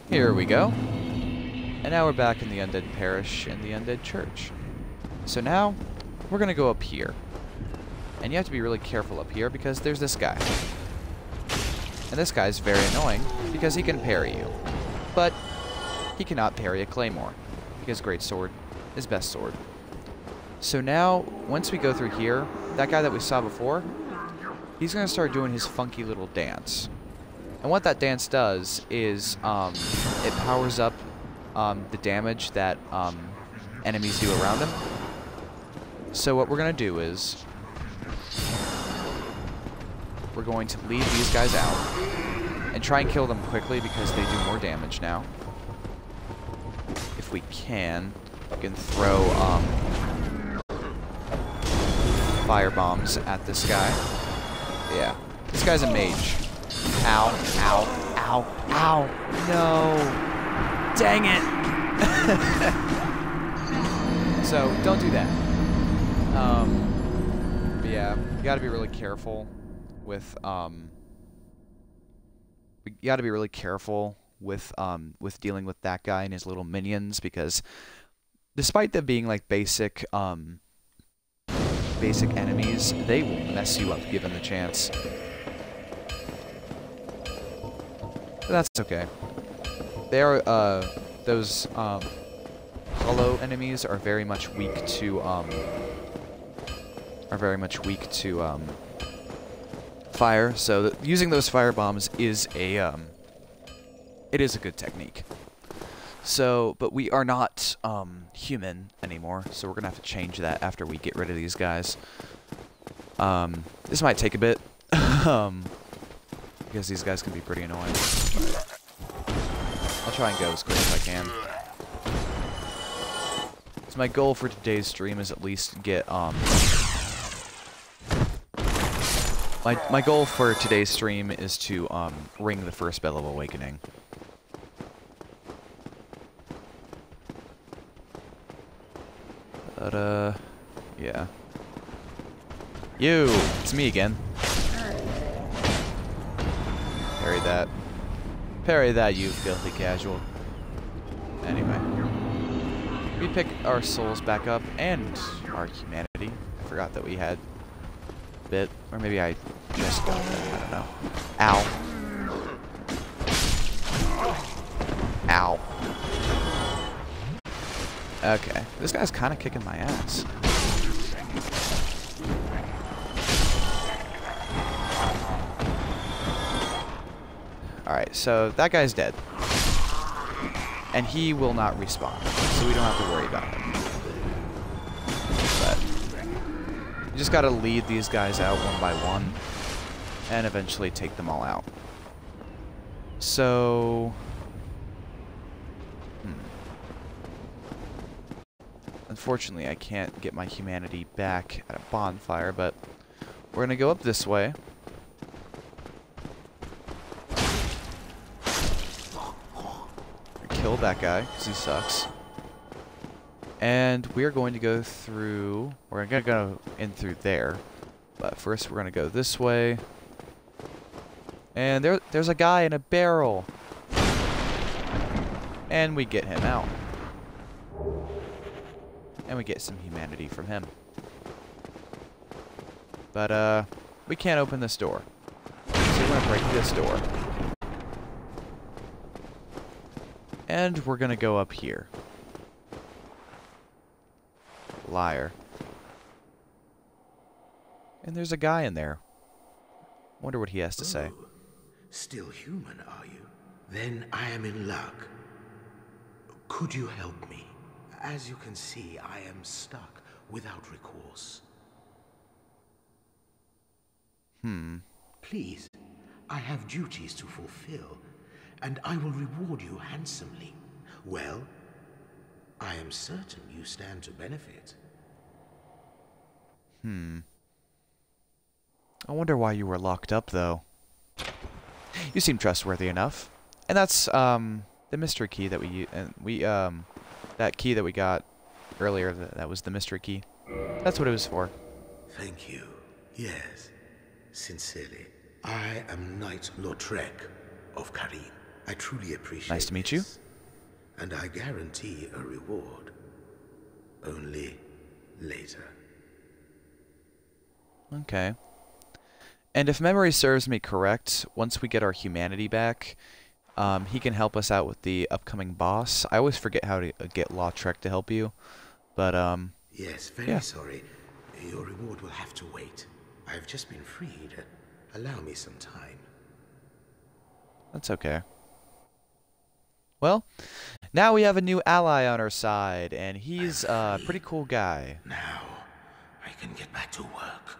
Here we go. And now we're back in the Undead Parish and the Undead Church. So now, we're gonna go up here. And you have to be really careful up here because there's this guy. And this guy's very annoying because he can parry you. But he cannot parry a claymore because greatsword is best sword. So now, once we go through here, that guy that we saw before, he's gonna start doing his funky little dance. And what that dance does is it powers up the damage that enemies do around him. So what we're going to do is we're going to leave these guys out and try and kill them quickly because they do more damage now. If we can throw fire bombs at this guy. Yeah, this guy's a mage. Ow, ow, ow, ow, no. Dang it. So, don't do that. But yeah, you gotta be really careful with, with dealing with that guy and his little minions, because despite them being like basic enemies, they will mess you up given the chance. But that's okay. They are, those, hollow enemies are very much weak to, fire, so using those fire bombs is a, it is a good technique. So, but we are not, human anymore, so we're gonna have to change that after we get rid of these guys. This might take a bit, because these guys can be pretty annoying. I'll try and go as quick as I can. So my goal for today's stream is at least get, My goal for today's stream is to ring the first bell of awakening. But yeah. You! It's me again. Parry that. Parry that, you filthy casual. Anyway. We pick our souls back up and our humanity. I forgot that we had a bit. Or maybe I just got that. I don't know. Ow. Ow. Okay. This guy's kind of kicking my ass. Alright, so that guy's dead. And he will not respawn, so we don't have to worry about him. But you just gotta lead these guys out one by one, and eventually take them all out. So... Unfortunately, I can't get my humanity back at a bonfire, but we're gonna go up this way. Kill that guy, because he sucks. And we're going to go through... We're going to go in through there. But first we're going to go this way. And there's a guy in a barrel. And we get him out. And we get some humanity from him. But, we can't open this door. So we're going to break this door. And we're gonna go up here. Liar. And there's a guy in there. Wonder what he has to say. Still human, are you? Then I am in luck. Could you help me? As you can see, I am stuck without recourse. Please, I have duties to fulfill, and I will reward you handsomely. Well, I am certain you stand to benefit. I wonder why you were locked up, though. You seem trustworthy enough. And that's, the mystery key that that key that we got earlier, that was the mystery key. That's what it was for. Thank you. Yes, sincerely. I am Knight Lautrec of Karim. I truly appreciate Nice to meet you. And I guarantee a reward. Only later. Okay. And if memory serves me correct, once we get our humanity back, he can help us out with the upcoming boss. I always forget how to get Lautrec to help you, but Yes, very sorry. Your reward will have to wait. I have just been freed. Allow me some time. That's okay. Well, now we have a new ally on our side, and he's a pretty cool guy. Now, I can get back to work.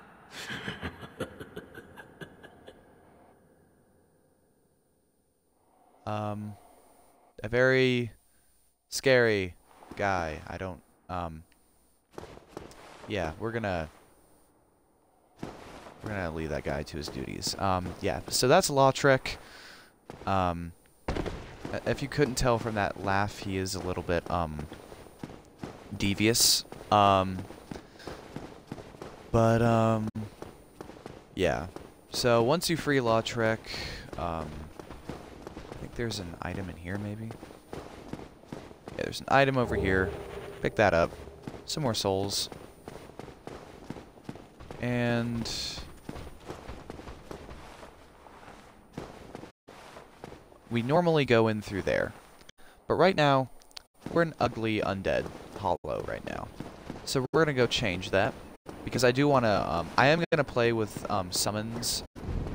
A very scary guy. I don't, yeah, we're gonna leave that guy to his duties. Yeah, so that's Lautrec. If you couldn't tell from that laugh, he is a little bit, devious. Yeah. So once you free Lautrec, I think there's an item in here, maybe? Yeah, there's an item over here. Pick that up. Some more souls. And... we normally go in through there. But right now, we're an ugly undead hollow right now. So we're going to go change that. Because I do want to... I am going to play with summons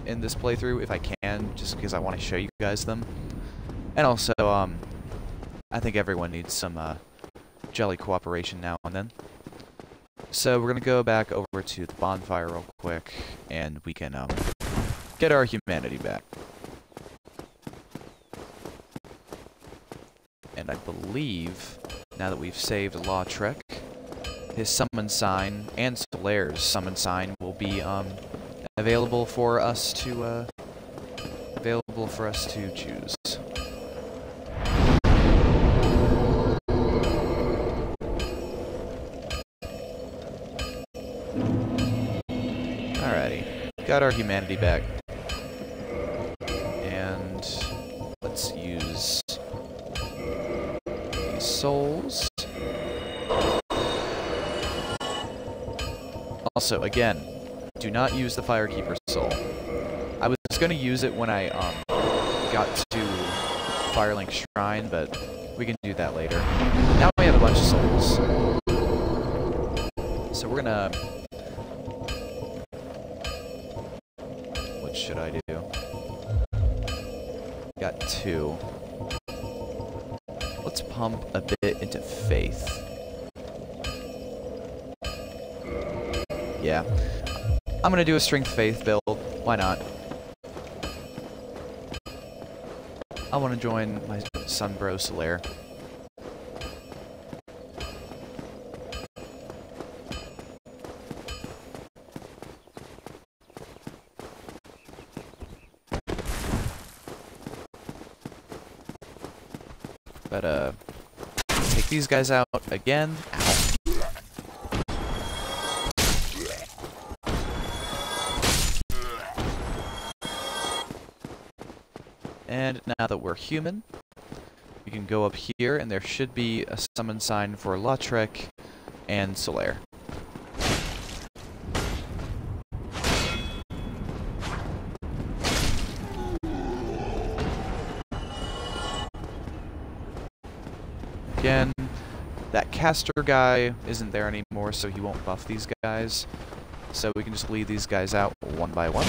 in this playthrough if I can. Just because I want to show you guys them. And also, I think everyone needs some jelly cooperation now and then. So we're going to go back over to the bonfire real quick. And we can get our humanity back. And I believe, now that we've saved Lautrec, his summon sign and Solaire's summon sign will be available for us to choose. Alrighty, got our humanity back. And let's use these souls. Also, again, do not use the Firekeeper soul. I was going to use it when I got to Firelink Shrine, but we can do that later. Now we have a bunch of souls. So we're gonna... What should I do? Got 2. Let's pump a bit into Faith. Yeah. I'm gonna do a Strength Faith build. Why not? I want to join my son bro Solaire. But take these guys out again. Ow. And now that we're human, we can go up here, and there should be a summon sign for Lautrec and Solaire. Again, that caster guy isn't there anymore, so he won't buff these guys. So we can just lead these guys out one by one.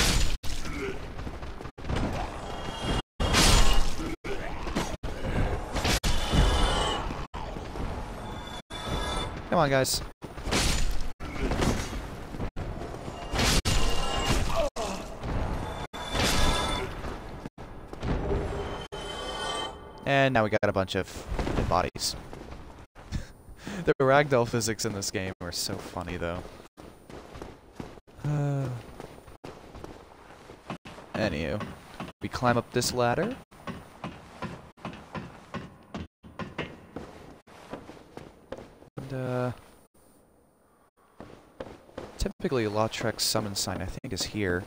Come on, guys. And now we got a bunch of dead bodies. The ragdoll physics in this game are so funny, though. Anywho, we climb up this ladder. And, typically Lautrec's summon sign, I think, is here.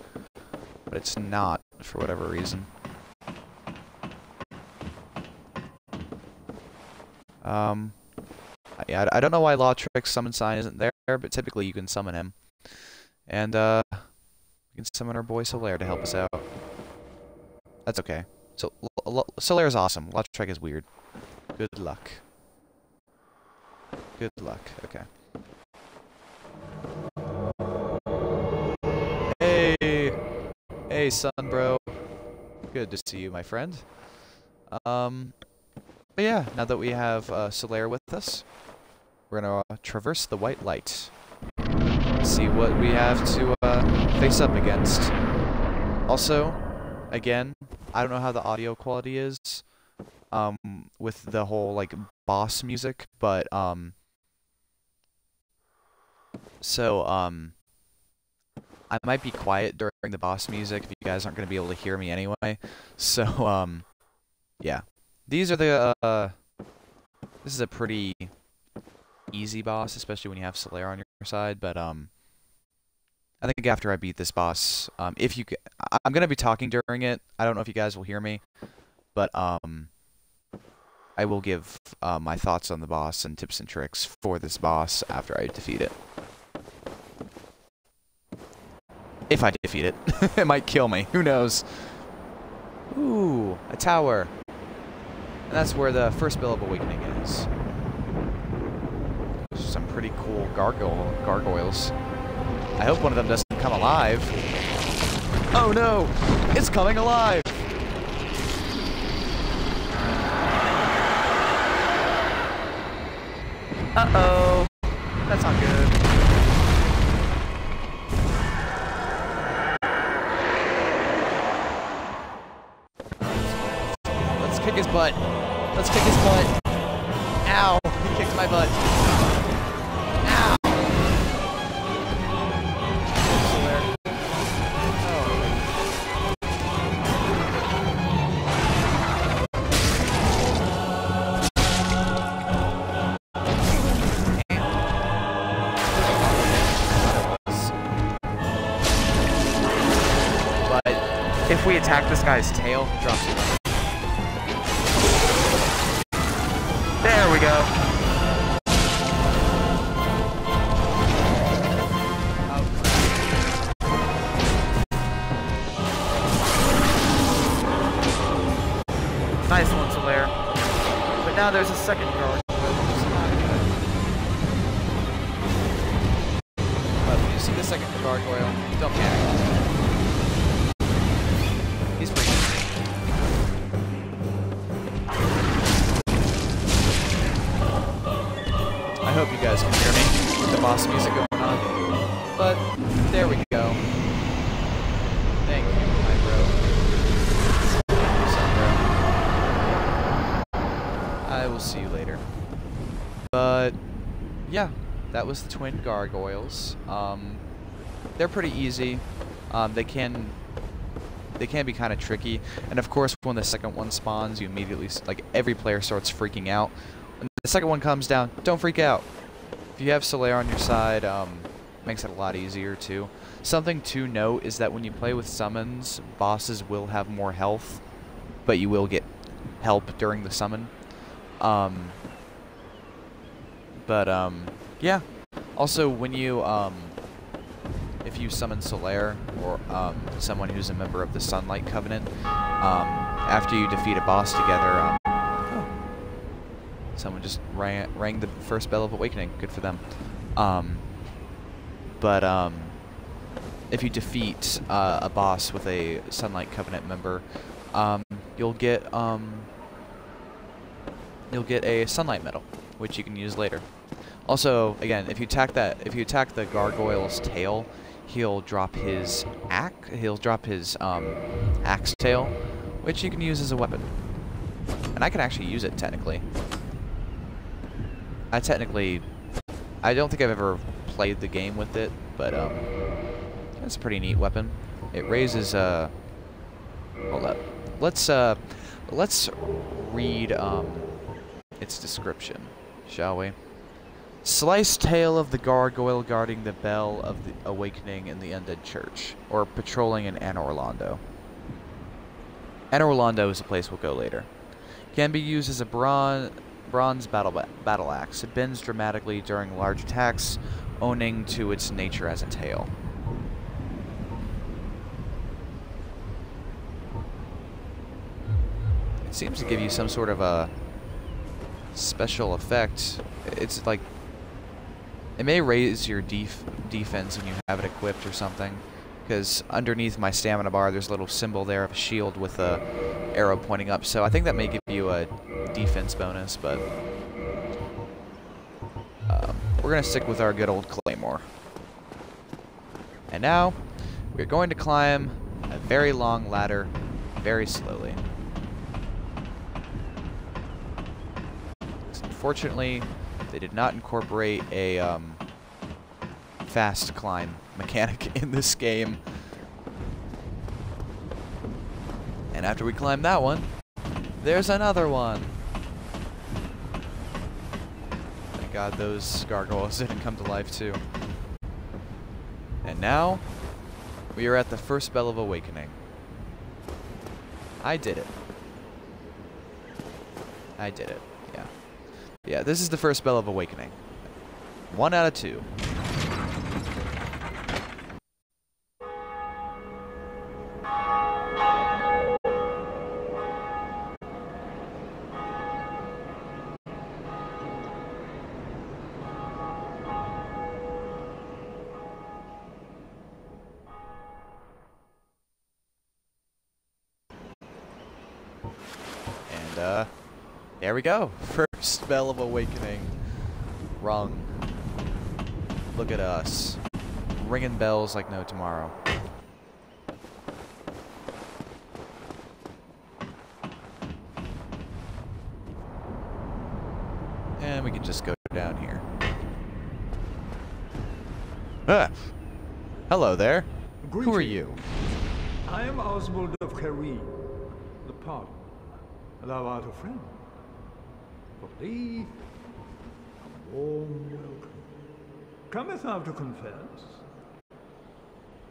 But it's not, for whatever reason. Yeah, I don't know why Lautrec's summon sign isn't there, but typically you can summon him. And, we can summon our boy Solaire to help us out. That's okay. So, Solaire's awesome. Lautrec is weird. Good luck. Good luck. Okay. Hey! Hey, son, bro. Good to see you, my friend. But yeah, now that we have Solaire with us, we're gonna traverse the white light. See what we have to face up against. Also, again, I don't know how the audio quality is with the whole like boss music, but I might be quiet during the boss music if you guys aren't gonna be able to hear me anyway. So yeah. These are the this is a pretty easy boss, especially when you have Solaire on your side, but I think after I beat this boss, if you I'm going to be talking during it. I don't know if you guys will hear me, but I will give my thoughts on the boss and tips and tricks for this boss after I defeat it. If I defeat it. It might kill me. Who knows? Ooh, a tower. And that's where the first Bill of Awakening is. There's some pretty cool gargoyles. I hope one of them doesn't come alive. Oh no! It's coming alive! Uh-oh! That's not good. Let's kick his butt. Let's kick his butt. Ow! He kicked my butt. Ow! If we attack this guy's tail, he drops it. There we go. Nice one, Solaire. But now there's a second guard. But when you see the second gargoyle, don't panic. He's pretty good. I hope you guys can hear me with the boss music going on. But there we go. Thank you, my bro. I will see you later. But yeah, that was the twin gargoyles. They're pretty easy. They can be kind of tricky, and of course when the second one spawns, you immediately, like, every player starts freaking out. When the second one comes down, don't freak out. If you have Solaire on your side, makes it a lot easier too. Something to note is that when you play with summons, bosses will have more health, but you will get help during the summon. Yeah. Also, when you, if you summon Solaire, or, someone who's a member of the Sunlight Covenant, after you defeat a boss together, someone just rang the first bell of awakening. Good for them. If you defeat, a boss with a Sunlight Covenant member, you'll get a Sunlight Medal, which you can use later. Also, again, if you attack the gargoyle's tail, he'll drop his axe tail, which you can use as a weapon. And I can actually use it technically. I don't think I've ever played the game with it, but it's a pretty neat weapon. It raises hold up. Let's read its description, shall we? Sliced tail of the gargoyle guarding the bell of the awakening in the Undead Church, or patrolling in Anor Londo. Anor Londo is a place we'll go later. Can be used as a bronze battle axe. It bends dramatically during large attacks, owning to its nature as a tail. It seems to give you some sort of a special effect. It's like, it may raise your defense when you have it equipped or something, because underneath my stamina bar there's a little symbol there of a shield with a arrow pointing up, so I think that may give you a defense bonus, but we're going to stick with our good old claymore. And now, we're going to climb a very long ladder very slowly. Unfortunately, they did not incorporate a fast climb mechanic in this game. And after we climb that one, there's another one. Thank God those gargoyles didn't come to life too. And now, we are at the first bell of awakening. I did it. I did it, yeah. Yeah, this is the first bell of awakening. 1 out of 2. And, there we go. First bell of awakening rung. Look at us. Ringing bells like no tomorrow. And we can just go down here. Ah! Hello there. Greetings. Who are you? I am Oswald of Careem, the pardon. Thou art a friend. For thee, a warm welcome. Cometh thou to confess?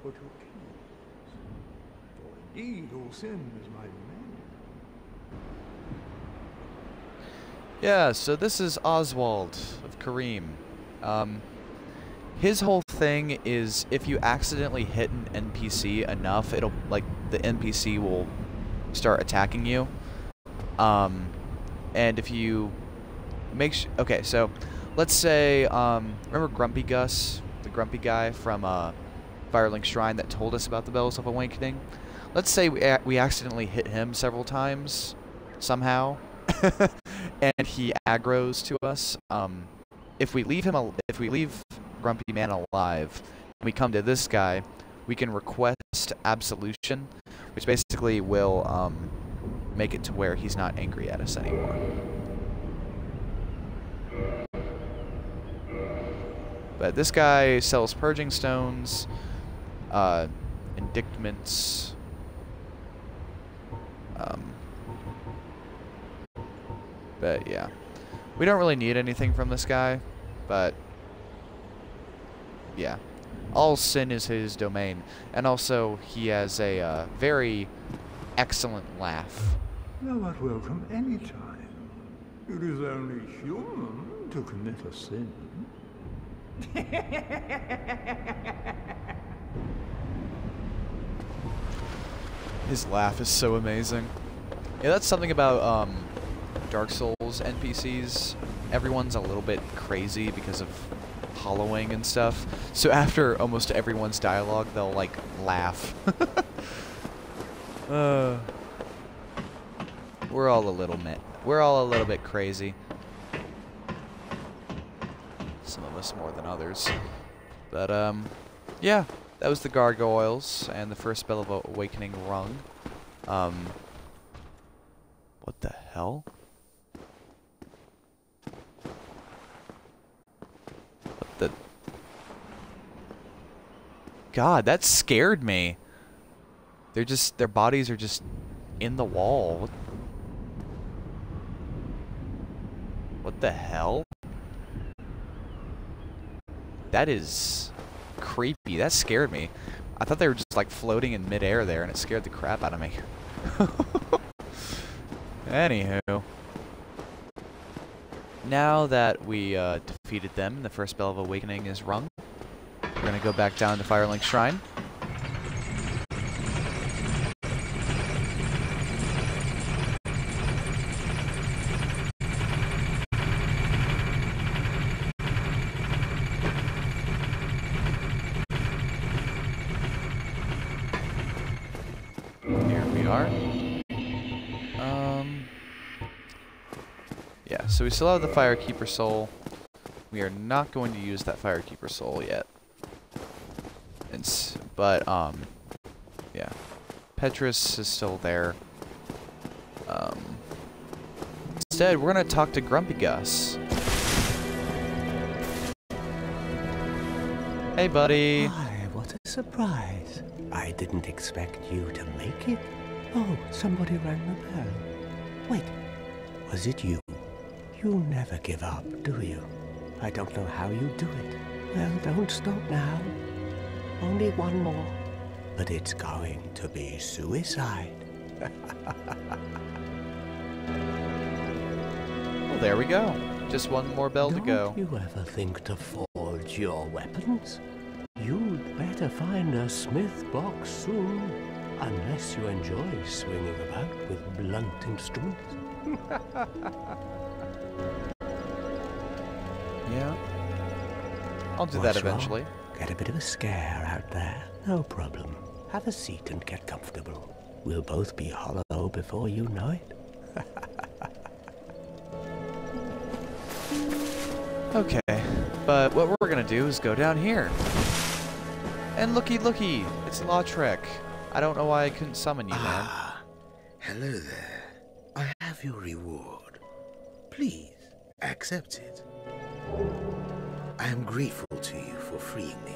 Or to accuse? For in Indeed, all sin is my domain. Yeah, so this is Oswald of Kareem. His whole thing is if you accidentally hit an NPC enough, it'll, like, the NPC will start attacking you. And if you make okay, so let's say, remember Grumpy Gus, the grumpy guy from Firelink Shrine that told us about the Bells of Awakening? Let's say we accidentally hit him several times, somehow, and he aggroes to us. If we leave Grumpy Man alive, and we come to this guy, we can request absolution, which basically will make it to where he's not angry at us anymore. But this guy sells purging stones, indictments, but yeah. We don't really need anything from this guy, but yeah. All sin is his domain, and also he has a very excellent laugh. Thou art welcome any time. It is only human to commit a sin. His laugh is so amazing. Yeah, that's something about Dark Souls NPCs. Everyone's a little bit crazy because of hollowing and stuff. So after almost everyone's dialogue, they'll like laugh. We're all a little bit crazy. Some of us more than others. But yeah, that was the Gargoyles and the first Spell of Awakening rung. What the hell? What the... God, that scared me. Their bodies are just in the wall. What the hell? That is creepy. That scared me. I thought they were just like floating in midair there, and it scared the crap out of me. Anywho. Now that we defeated them, the first Bell of Awakening is rung. We're gonna go back down to Firelink Shrine. Here we are. Yeah, so we still have the Firekeeper Soul. We are not going to use that Firekeeper Soul yet. But, yeah. Petrus is still there. Instead, we're going to talk to Grumpy Gus. Hey, buddy. Why, what a surprise. I didn't expect you to make it. Oh, somebody rang the bell. Wait, was it you? You never give up, do you? I don't know how you do it. Well, don't stop now. Only one more. But it's going to be suicide. Well, there we go. Just one more bell to go. Don't you ever think to forge your weapons? You'd better find a smith box soon. Unless you enjoy swinging about with blunt instruments. Yeah. I'll do that eventually. Wrong? Get a bit of a scare out there. No problem. Have a seat and get comfortable. We'll both be hollow before you know it. Okay, but what we're gonna do is go down here. And looky, it's Lautrec. I don't know why I couldn't summon you, man. Hello there. I have your reward. Please, accept it. I am grateful to you for freeing me.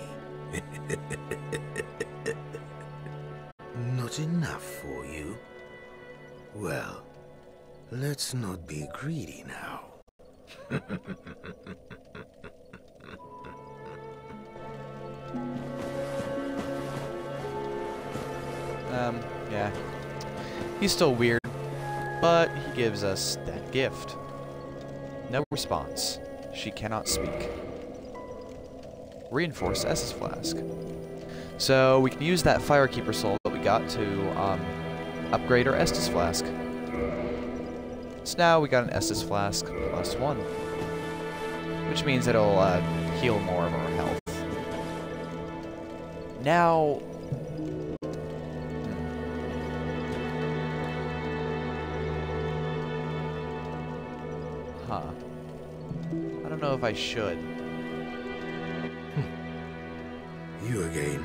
Not enough for you? Well, let's not be greedy now. Yeah. He's still weird, but he gives us that gift. No response. She cannot speak. Reinforced Estus Flask. So we can use that Firekeeper soul that we got to upgrade our Estus Flask. So now we got an Estus Flask +1, which means it'll heal more of our health. Now, I don't know if I should. You again.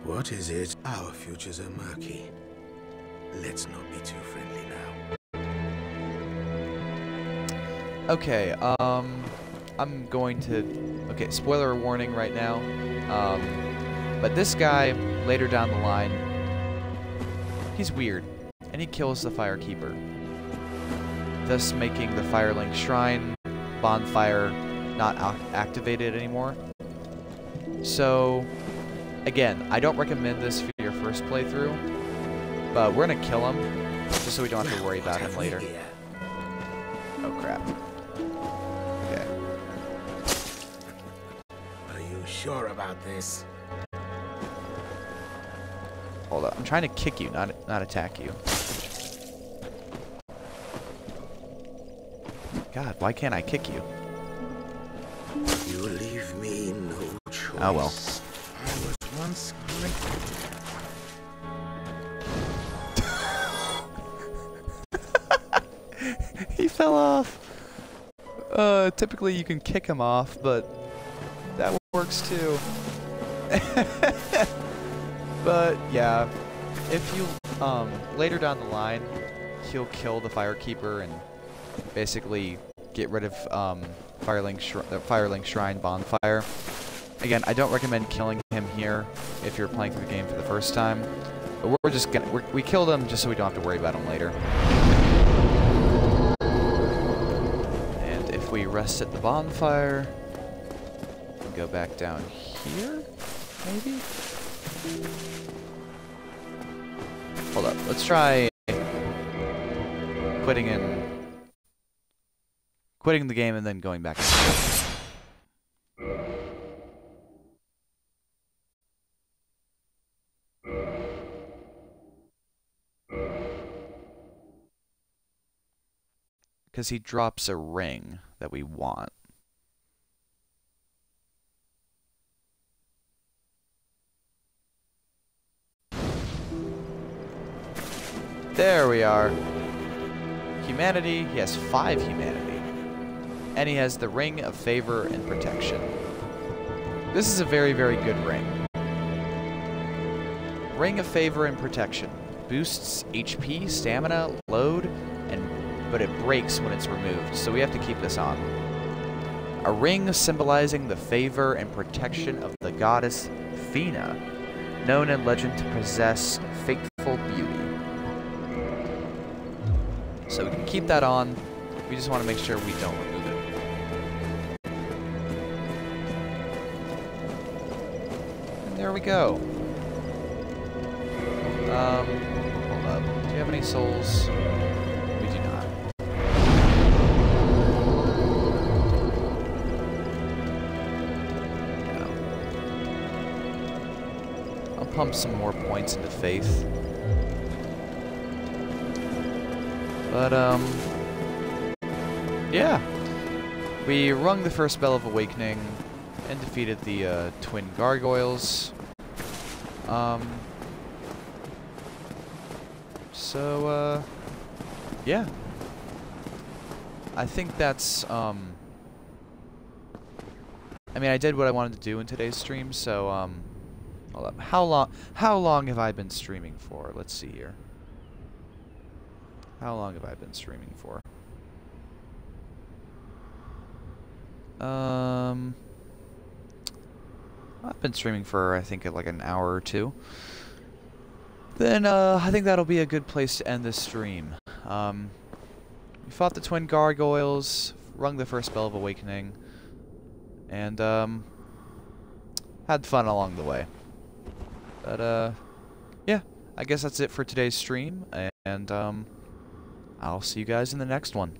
What is it? Our futures are murky. Let's not be too friendly now. Okay, I'm going to... Okay, spoiler warning right now. But this guy, later down the line, he's weird, and he kills the Firekeeper, thus making the Firelink Shrine bonfire not activated anymore. So, again, I don't recommend this for your first playthrough, but we're gonna kill him, just so we don't have to worry about him later. Oh crap. Okay. Are you sure about this? Hold up, I'm trying to kick you, not attack you. God, why can't I kick you? You leave me no choice. Oh well. I was once great. He fell off. Typically you can kick him off, but that works too. But yeah, if you later down the line, he'll kill the Firekeeper and basically get rid of the Firelink Shrine bonfire. Again, I don't recommend killing him here if you're playing through the game for the first time. But we're just gonna we killed him just so we don't have to worry about him later. And if we rest at the bonfire, we can go back down here, maybe. Hold up, let's try quitting the game and then going back. Because he drops a ring that we want. There we are. Humanity, he has 5 humanity. And he has the Ring of Favor and Protection. This is a very, very good ring. Ring of Favor and Protection. Boosts HP, stamina, load, but it breaks when it's removed, so we have to keep this on. A ring symbolizing the favor and protection of the goddess Fina, known in legend to possess fateful beauty. So we can keep that on. We just want to make sure we don't remove it. And there we go. Hold up. Do you have any souls? We do not. Yeah. I'll pump some more points into faith. But, yeah. We rung the first bell of awakening and defeated the twin gargoyles. So, yeah. I think that's, I mean, I did what I wanted to do in today's stream, so, hold up. How long have I been streaming for? Let's see here. How long have I been streaming for? I've been streaming for, I think, like an hour or two. Then, I think that'll be a good place to end this stream. We fought the twin gargoyles, rung the first bell of awakening, and, had fun along the way. But, yeah. I guess that's it for today's stream, and I'll see you guys in the next one.